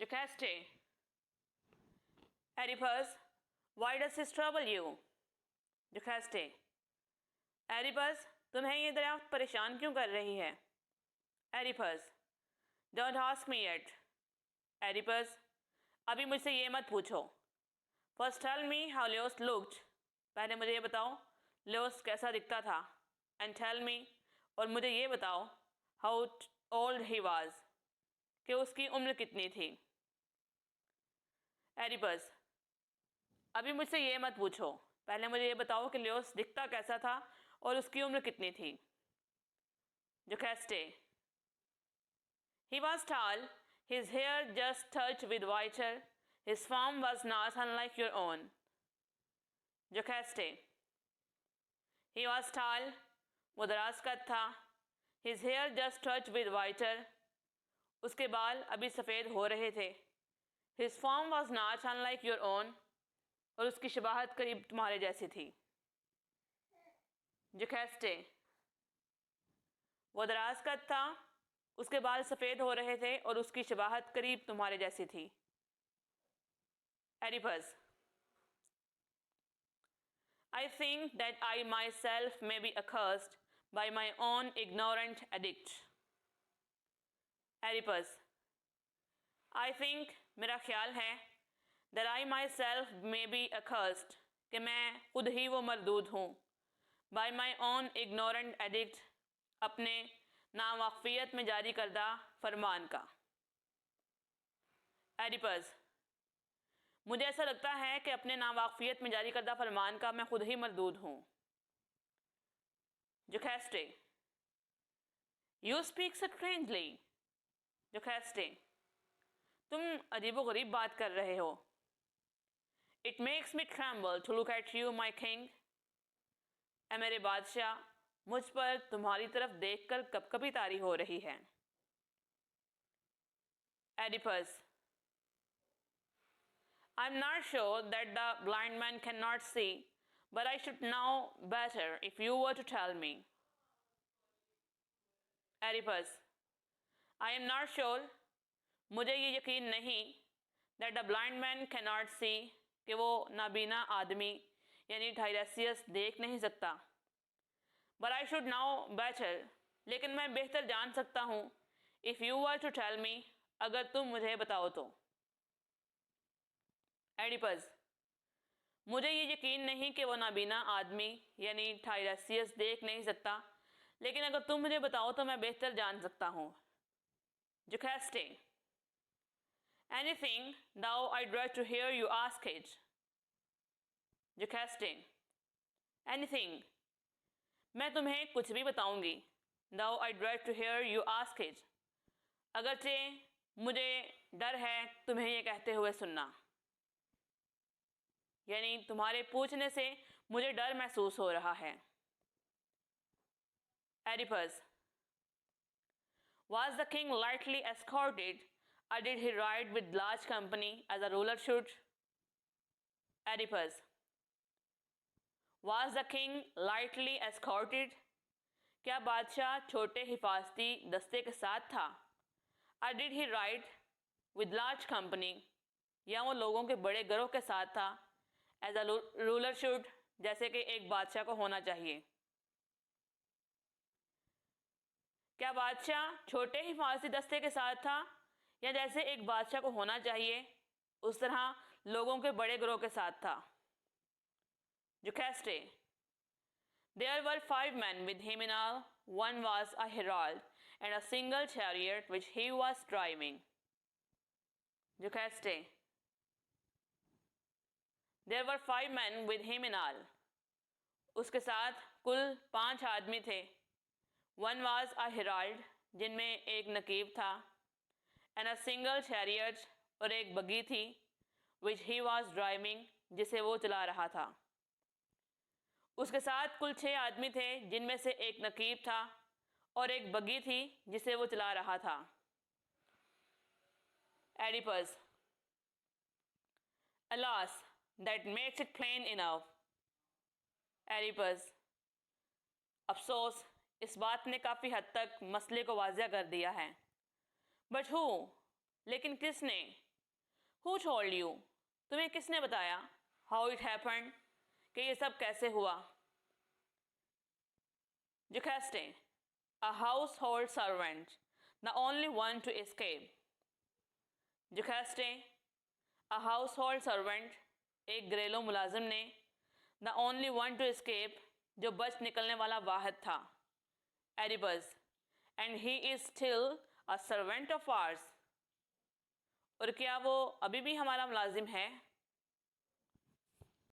Jocaste. Oedipus, why does this trouble you? Jocaste. Oedipus, तुम्हें ये दरियाफ्त परेशान क्यों कर रही है? Oedipus, don't ask me yet. Oedipus, अभी मुझसे ये मत पूछो. First tell me how Leos looked. पहले मुझे ये बताओ लेओस कैसा दिखता था. And tell me, और मुझे ये बताओ how old he was, कि उसकी उम्र कितनी थी. Oedipus, अभी मुझसे ये मत पूछो. पहले मुझे ये बताओ कि लेओस दिखता कैसा था और उसकी उम्र कितनी थी. Jocaste. He was tall, his hair just touched with whiter, his form was not unlike your own. Jocaste. He was tall, वो दराज कद था. His hair just touched with whiter, उसके बाल अभी सफ़ेद हो रहे थे. His form was not unlike your own, और उसकी शबाहत करीब तुम्हारे जैसी थी. Jocaste. वो दराज कद था, उसके बाल सफ़ेद हो रहे थे और उसकी शबाहत करीब तुम्हारे जैसी थी. Oedipus. I think that I myself may be accursed by my own ignorant edict. Oedipus. I think, मेरा ख्याल है, that I myself may be accursed, कि मैं खुद ही वो मरदूद हूँ, by my own ignorant edict, अपने नावाक़फ़ियत में जारी करदा फरमान का. Oedipus. मुझे ऐसा लगता है कि अपने नावाक़फ़ियत में जारी करदा फरमान का मैं खुद ही मरदूद हूँ. Jocaste. You speak strangely. Jocaste. तुम अजीबो गरीब बात कर रहे हो. It makes me tremble to look at you, my king. ऐ मेरे बादशाह, मुझ पर तुम्हारी तरफ देखकर कपकपी तारी हो रही है. Oedipus. I'm not sure that the blind man cannot see, but I should know better if you were to tell me. Oedipus. I am not sure, मुझे ये यकीन नहीं, that the blind man cannot see, कि वो नाबीना आदमी यानी ठाइरेसियस देख नहीं सकता. But I should know better, लेकिन मैं बेहतर जान सकता हूँ, if you were to tell me, अगर तुम मुझे बताओ तो. Oedipus. मुझे ये यकीन नहीं कि वो नाबीना आदमी यानी ठाइरेसियस देख नहीं सकता, लेकिन अगर तुम मुझे बताओ तो मैं बेहतर जान सकता हूँ. Jocaste. Anything, thou I dread to hear you ask it. Jocaste. Anything. मैं तुम्हें कुछ भी बताऊंगी. Thou I dread to hear you ask it. अगरचे मुझे डर है तुम्हें ये कहते हुए सुनना. यानी तुम्हारे पूछने से मुझे डर महसूस हो रहा है. Oedipus. Was the king lightly escorted, or did he ride with large company as a ruler should? Oedipus. Was the king lightly escorted? क्या बादशाह छोटे हिफाजती दस्ते के साथ था? Or did he ride with large company, या वो लोगों के बड़े गिरोह के साथ था, as a ruler should, जैसे कि एक बादशाह को होना चाहिए. क्या बादशाह छोटे हिफाजती दस्ते के साथ था या जैसे एक बादशाह को होना चाहिए उस तरह लोगों के बड़े गिरोह के साथ था. Jocaste. There were 5 men with him in all. One was a herald and a single chariot which he was driving. Jocaste. There were 5 men with him in all. उसके साथ कुल 5 आदमी थे. One was a herald, जिनमें एक नकीब था, and a single chariot, और एक बग्गी थी, which he was driving, जिसे वो चला रहा था. उसके साथ कुल 6 आदमी थे, जिनमें से एक नकीब था और एक बग्गी थी जिसे वो चला रहा था. Oedipus. Alas, that makes it plain enough. Oedipus. अफसोस, इस बात ने काफ़ी हद तक मसले को वाज़ह कर दिया है. But who? लेकिन किसने? Who told you? तुम्हें किसने बताया? How it happened? कि ये सब कैसे हुआ? Jukaste, a household servant, the only one to escape. Jukaste, a household servant, एक घरेलू मुलाजिम ने, the only one to escape, जो बच निकलने वाला वाहिद था. Erebus, and he is still a servant of ours. और क्या वो अभी भी हमारा मुलाजिम है?